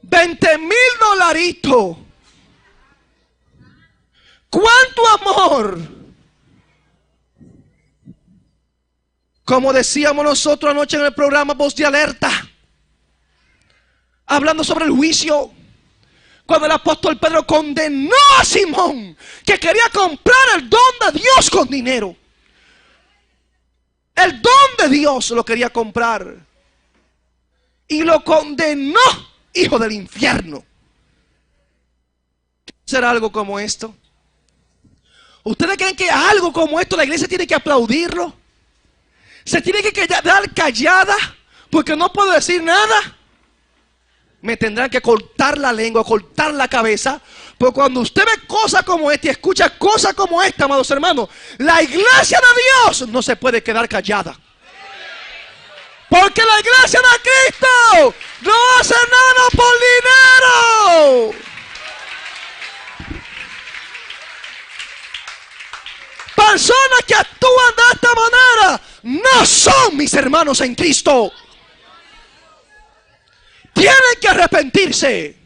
Speaker 2: $20,000. ¡Cuánto amor! Como decíamos nosotros anoche en el programa Voz de Alerta, hablando sobre el juicio, cuando el apóstol Pedro condenó a Simón, que quería comprar el don de Dios con dinero. El don de Dios lo quería comprar. Y lo condenó hijo del infierno. ¿Será algo como esto? ¿Ustedes creen que algo como esto la iglesia tiene que aplaudirlo? ¿Se tiene que quedar callada porque no puedo decir nada? Me tendrán que cortar la lengua, cortar la cabeza. Porque cuando usted ve cosas como esta y escucha cosas como esta, amados hermanos, la iglesia de Dios no se puede quedar callada. Porque la iglesia de Cristo no hace nada por dinero. Personas que actúan de esta manera no son mis hermanos en Cristo. Tienen que arrepentirse.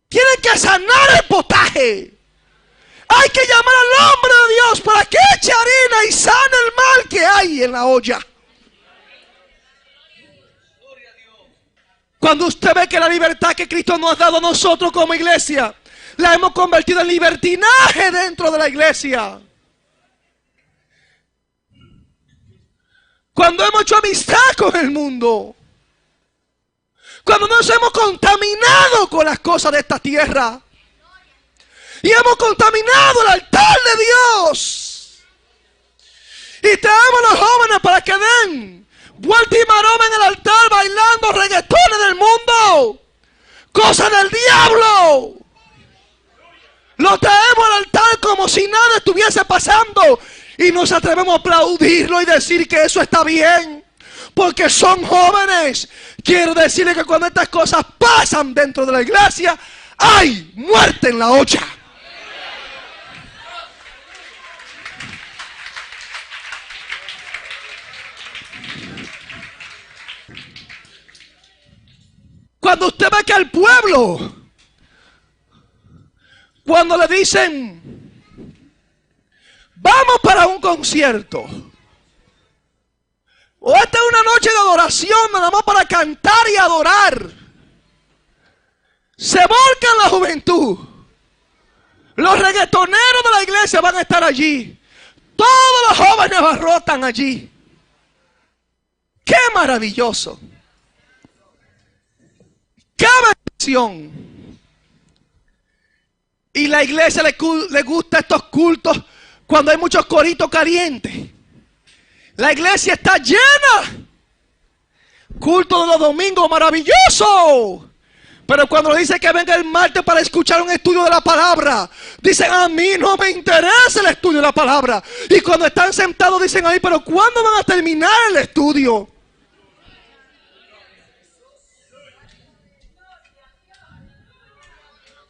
Speaker 2: Tienen que sanar el potaje. Hay que llamar al hombre de Dios para que eche harina y sane el mal que hay en la olla. Cuando usted ve que la libertad que Cristo nos ha dado a nosotros como iglesia, la hemos convertido en libertinaje dentro de la iglesia. Cuando hemos hecho amistad con el mundo. Cuando nos hemos contaminado con las cosas de esta tierra. Y hemos contaminado el altar de Dios. Y traemos a los jóvenes para que den vuelta y maroma en el altar bailando reggaetones del mundo. Cosas del diablo. Lo traemos al altar como si nada estuviese pasando. Y nos atrevemos a aplaudirlo y decir que eso está bien. Porque son jóvenes. Quiero decirles que cuando estas cosas pasan dentro de la iglesia, hay muerte en la olla. Cuando usted ve que al pueblo, cuando le dicen, vamos para un concierto, o esta es una noche de adoración, nada más para cantar y adorar, se volca en la juventud. Los reggaetoneros de la iglesia van a estar allí. Todos los jóvenes abarrotan allí. ¡Qué maravilloso! ¡Qué bendición! Y la iglesia le gusta estos cultos cuando hay muchos coritos calientes. La iglesia está llena. Culto de los domingos, maravilloso. Pero cuando le dice que venga el martes para escuchar un estudio de la palabra, dicen, a mí no me interesa el estudio de la palabra. Y cuando están sentados dicen, ahí, pero ¿cuándo van a terminar el estudio?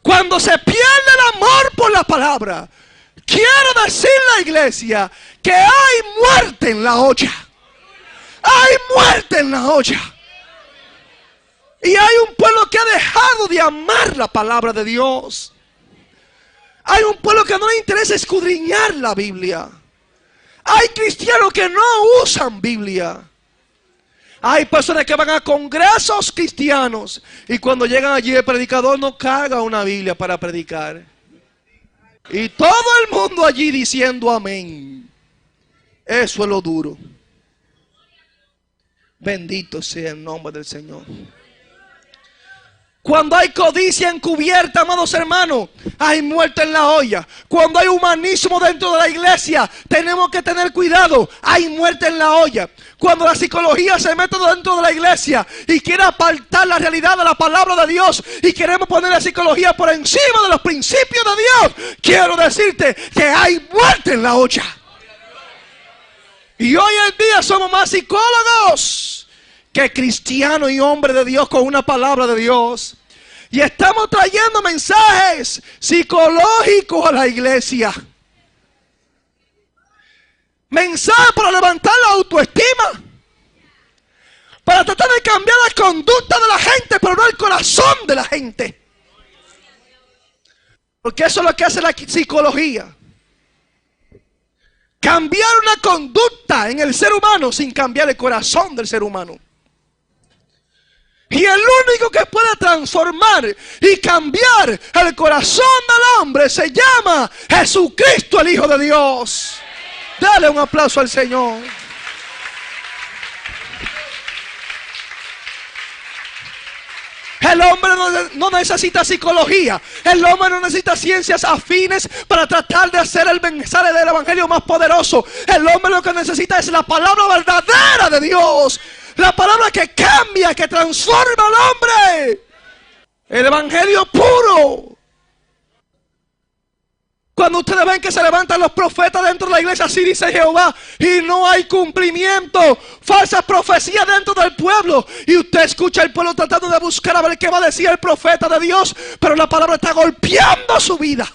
Speaker 2: Cuando se pierde el amor por la palabra, quiero decirle a la iglesia que hay muerte en la olla. Hay muerte en la olla. Y hay un pueblo que ha dejado de amar la palabra de Dios. Hay un pueblo que no le interesa escudriñar la Biblia. Hay cristianos que no usan Biblia. Hay personas que van a congresos cristianos y cuando llegan allí el predicador no carga una Biblia para predicar. Y todo el mundo allí diciendo amén. Eso es lo duro. Bendito sea el nombre del Señor. Cuando hay codicia encubierta, amados hermanos, hay muerte en la olla. Cuando hay humanismo dentro de la iglesia, tenemos que tener cuidado. Hay muerte en la olla. Cuando la psicología se mete dentro de la iglesia y quiere apartar la realidad de la palabra de Dios y queremos poner la psicología por encima de los principios de Dios, quiero decirte que hay muerte en la olla. Y hoy en día somos más psicólogos que cristianos y hombres de Dios con una palabra de Dios. Y estamos trayendo mensajes psicológicos a la iglesia. Mensajes para levantar la autoestima. Para tratar de cambiar la conducta de la gente, pero no el corazón de la gente. Porque eso es lo que hace la psicología. Cambiar una conducta en el ser humano sin cambiar el corazón del ser humano. Y el único que puede transformar y cambiar el corazón del hombre se llama Jesucristo, el Hijo de Dios. Dale un aplauso al Señor. El hombre no necesita psicología. El hombre no necesita ciencias afines para tratar de hacer el mensaje del evangelio más poderoso. El hombre lo que necesita es la palabra verdadera de Dios. La palabra que cambia, que transforma al hombre. El evangelio puro. Cuando ustedes ven que se levantan los profetas dentro de la iglesia, así dice Jehová, y no hay cumplimiento, falsas profecías dentro del pueblo, y usted escucha al pueblo tratando de buscar a ver qué va a decir el profeta de Dios, pero la palabra está golpeando su vida.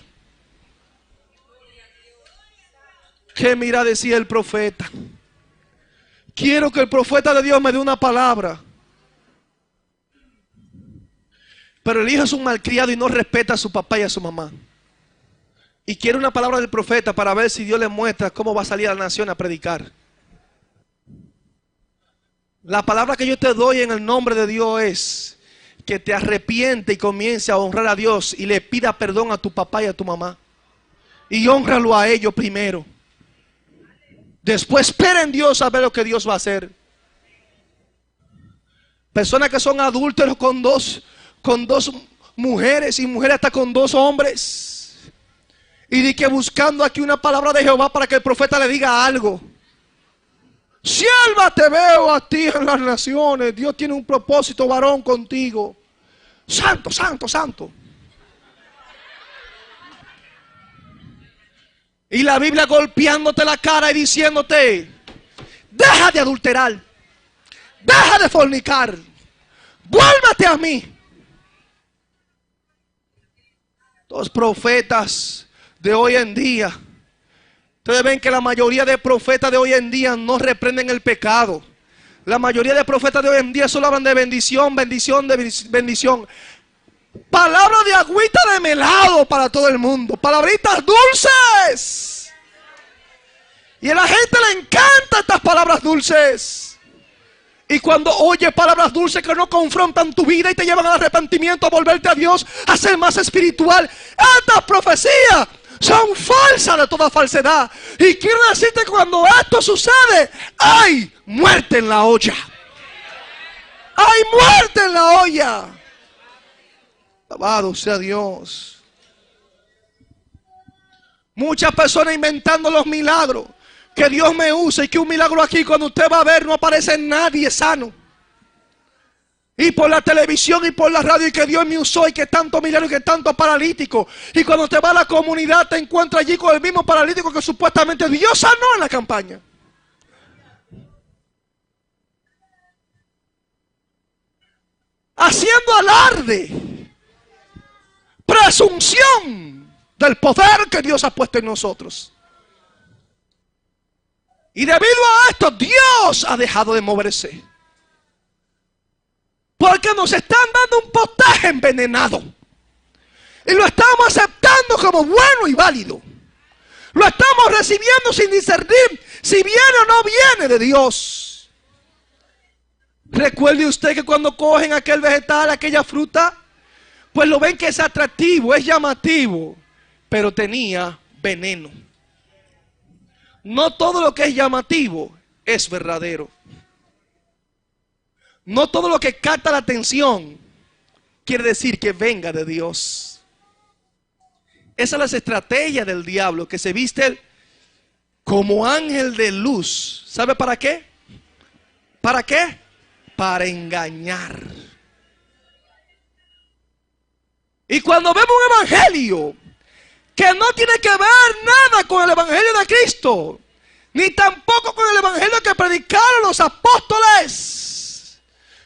Speaker 2: Que mira, decía el profeta, quiero que el profeta de Dios me dé una palabra. Pero el hijo es un malcriado y no respeta a su papá y a su mamá. Y quiere una palabra del profeta para ver si Dios le muestra cómo va a salir a la nación a predicar. La palabra que yo te doy en el nombre de Dios es que te arrepiente y comience a honrar a Dios y le pida perdón a tu papá y a tu mamá. Y hónralo a ellos primero. Después espera en Dios a ver lo que Dios va a hacer. Personas que son adúlteros con dos mujeres y mujeres hasta con 2 hombres. Y di que buscando aquí una palabra de Jehová para que el profeta le diga algo. Sierva, te veo a ti en las naciones. Dios tiene un propósito, varón, contigo. Santo, santo, santo. Y la Biblia golpeándote la cara y diciéndote: deja de adulterar, deja de fornicar, vuélvete a mí. Los profetas de hoy en día, ustedes ven que la mayoría de profetas de hoy en día no reprenden el pecado. La mayoría de profetas de hoy en día solo hablan de bendición, bendición, de bendición. Palabra de agüita de melado para todo el mundo. Palabritas dulces. Y a la gente le encantan estas palabras dulces. Y cuando oye palabras dulces que no confrontan tu vida y te llevan al arrepentimiento, a volverte a Dios, a ser más espiritual, estas profecías son falsas de toda falsedad. Y quiero decirte que cuando esto sucede, hay muerte en la olla. Hay muerte en la olla. Alabado sea Dios. Muchas personas inventando los milagros. Que Dios me use y que un milagro aquí, cuando usted va a ver, no aparece nadie sano. Y por la televisión y por la radio, y que Dios me usó, y que tanto milagro y que tanto paralítico. Y cuando te va a la comunidad, te encuentras allí con el mismo paralítico que supuestamente Dios sanó en la campaña. Haciendo alarde, presunción del poder que Dios ha puesto en nosotros. Y debido a esto, Dios ha dejado de moverse. Porque nos están dando un potaje envenenado. Y lo estamos aceptando como bueno y válido. Lo estamos recibiendo sin discernir si viene o no viene de Dios. Recuerde usted que cuando cogen aquel vegetal, aquella fruta, pues lo ven que es atractivo, es llamativo, pero tenía veneno. No todo lo que es llamativo es verdadero. No todo lo que capta la atención quiere decir que venga de Dios. Esa es la estrategia del diablo, que se viste como ángel de luz. ¿Sabe para qué? ¿Para qué? Para engañar. Y cuando vemos un evangelio que no tiene que ver nada con el evangelio de Cristo, ni tampoco con el evangelio que predicaron los apóstoles,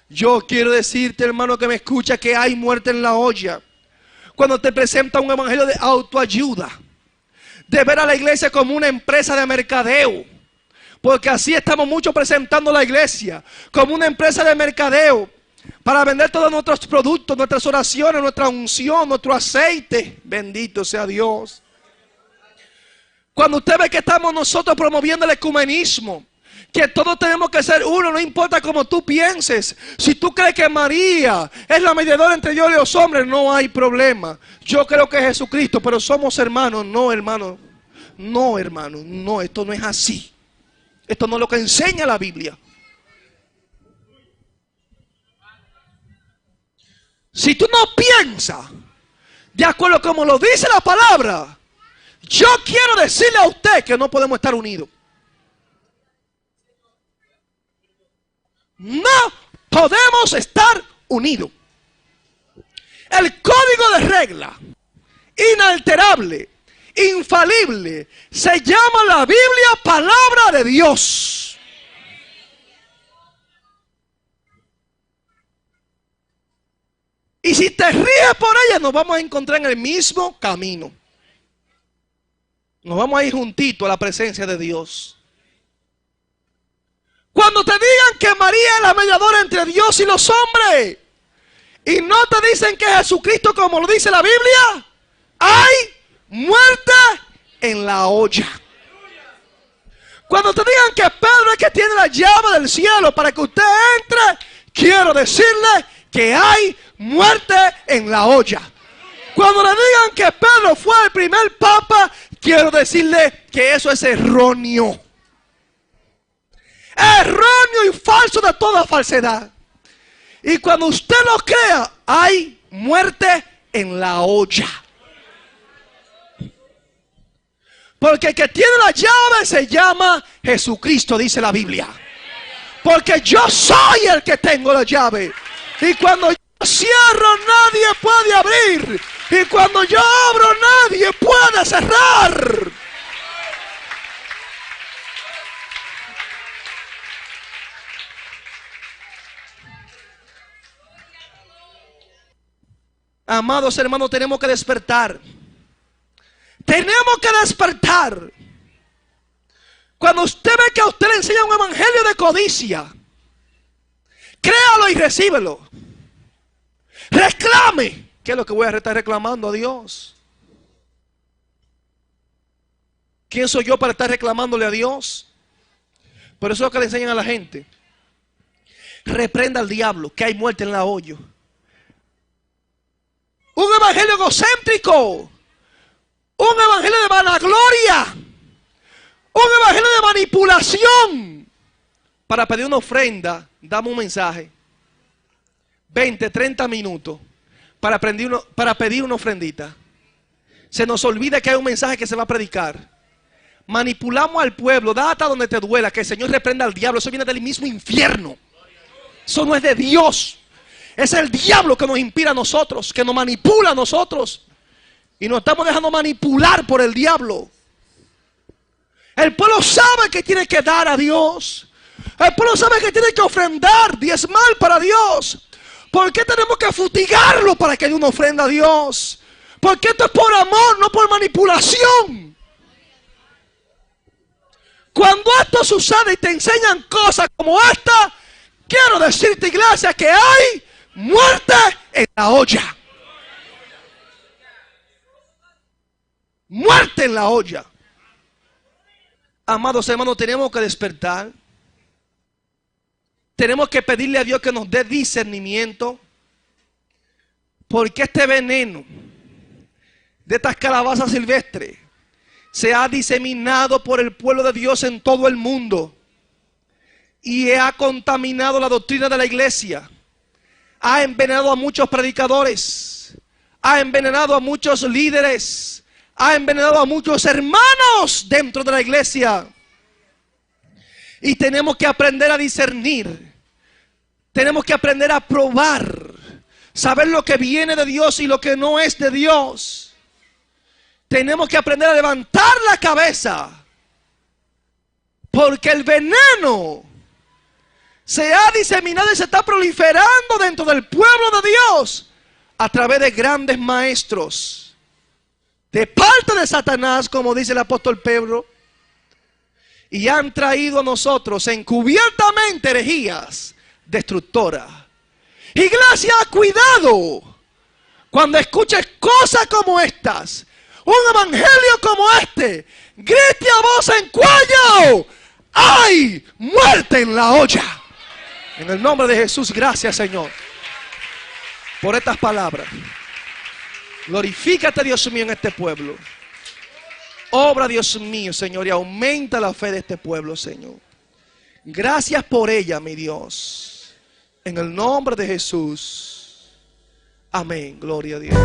Speaker 2: yo quiero decirte, hermano que me escucha, que hay muerte en la olla. Cuando te presenta un evangelio de autoayuda, de ver a la iglesia como una empresa de mercadeo, porque así estamos mucho presentando la iglesia, como una empresa de mercadeo, para vender todos nuestros productos, nuestras oraciones, nuestra unción, nuestro aceite. Bendito sea Dios. Cuando usted ve que estamos nosotros promoviendo el ecumenismo, que todos tenemos que ser uno, no importa cómo tú pienses. Si tú crees que María es la mediadora entre Dios y los hombres, no hay problema. Yo creo que es Jesucristo, pero somos hermanos. No, hermano. No, hermano. No, esto no es así. Esto no es lo que enseña la Biblia. Si tú no piensas de acuerdo a como lo dice la palabra, yo quiero decirle a usted que no podemos estar unidos. No podemos estar unidos. El código de regla, inalterable, infalible, se llama la Biblia, palabra de Dios. Y si te ríes por ella, nos vamos a encontrar en el mismo camino. Nos vamos a ir juntito a la presencia de Dios. Cuando te digan que María es la mediadora entre Dios y los hombres, y no te dicen que Jesucristo, como lo dice la Biblia, hay muerte en la olla. Cuando te digan que Pedro es que tiene la llave del cielo para que usted entre, quiero decirle que hay muerte en la olla. Cuando le digan que Pedro fue el primer papa, quiero decirle que eso es erróneo. Erróneo y falso de toda falsedad. Y cuando usted lo crea, hay muerte en la olla. Porque el que tiene la llave se llama Jesucristo, dice la Biblia. Porque yo soy el que tengo la llave. Y cuando yo cierro, nadie puede abrir. Y cuando yo abro, nadie puede cerrar. Amados hermanos, tenemos que despertar. Tenemos que despertar. Cuando usted ve que a usted le enseña un evangelio de codicia, créalo y recíbelo. Reclame. ¿Qué es lo que voy a estar reclamando a Dios? ¿Quién soy yo para estar reclamándole a Dios? Por eso es lo que le enseñan a la gente. Reprenda al diablo, que hay muerte en la olla. Un evangelio egocéntrico. Un evangelio de vanagloria. Un evangelio de manipulación. Para pedir una ofrenda, dame un mensaje. 20, 30 minutos. Para pedir una ofrendita. Se nos olvida que hay un mensaje que se va a predicar. Manipulamos al pueblo. Da hasta donde te duela. Que el Señor reprenda al diablo. Eso viene del mismo infierno. Eso no es de Dios. Es el diablo que nos inspira a nosotros, que nos manipula a nosotros. Y nos estamos dejando manipular por el diablo. El pueblo sabe que tiene que dar a Dios. El pueblo sabe que tiene que ofrendar, diezmar para Dios. ¿Por qué tenemos que fustigarlo para que haya una ofrenda a Dios? Porque esto es por amor, no por manipulación. Cuando esto sucede y te enseñan cosas como esta, quiero decirte, iglesia, que hay muerte en la olla. Muerte en la olla. Amados hermanos, tenemos que despertar. Tenemos que pedirle a Dios que nos dé discernimiento. Porque este veneno de estas calabazas silvestres se ha diseminado por el pueblo de Dios en todo el mundo. Y ha contaminado la doctrina de la iglesia. Ha envenenado a muchos predicadores. Ha envenenado a muchos líderes. Ha envenenado a muchos hermanos dentro de la iglesia. Y tenemos que aprender a discernir. Tenemos que aprender a probar. Saber lo que viene de Dios y lo que no es de Dios. Tenemos que aprender a levantar la cabeza. Porque el veneno se ha diseminado y se está proliferando dentro del pueblo de Dios a través de grandes maestros, de parte de Satanás, como dice el apóstol Pedro, y han traído a nosotros encubiertamente herejías destructoras. Iglesia, cuidado cuando escuches cosas como estas, un evangelio como este, grite a voz en cuello: ¡hay muerte en la olla! En el nombre de Jesús, gracias, Señor, por estas palabras. Glorifícate, Dios mío, en este pueblo. Obra, Dios mío, Señor, y aumenta la fe de este pueblo, Señor. Gracias por ella, mi Dios. En el nombre de Jesús. Amén. Gloria a Dios.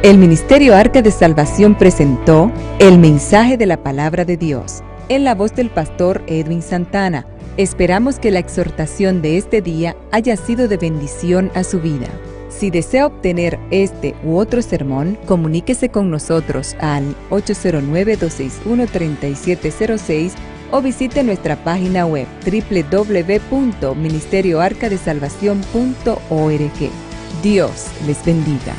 Speaker 1: El Ministerio Arca de Salvación presentó el mensaje de la palabra de Dios en la voz del pastor Edwin Santana. Esperamos que la exhortación de este día haya sido de bendición a su vida. Si desea obtener este u otro sermón, comuníquese con nosotros al 809-261-3706 o visite nuestra página web www.ministerioarcadesalvacion.org. Dios les bendiga.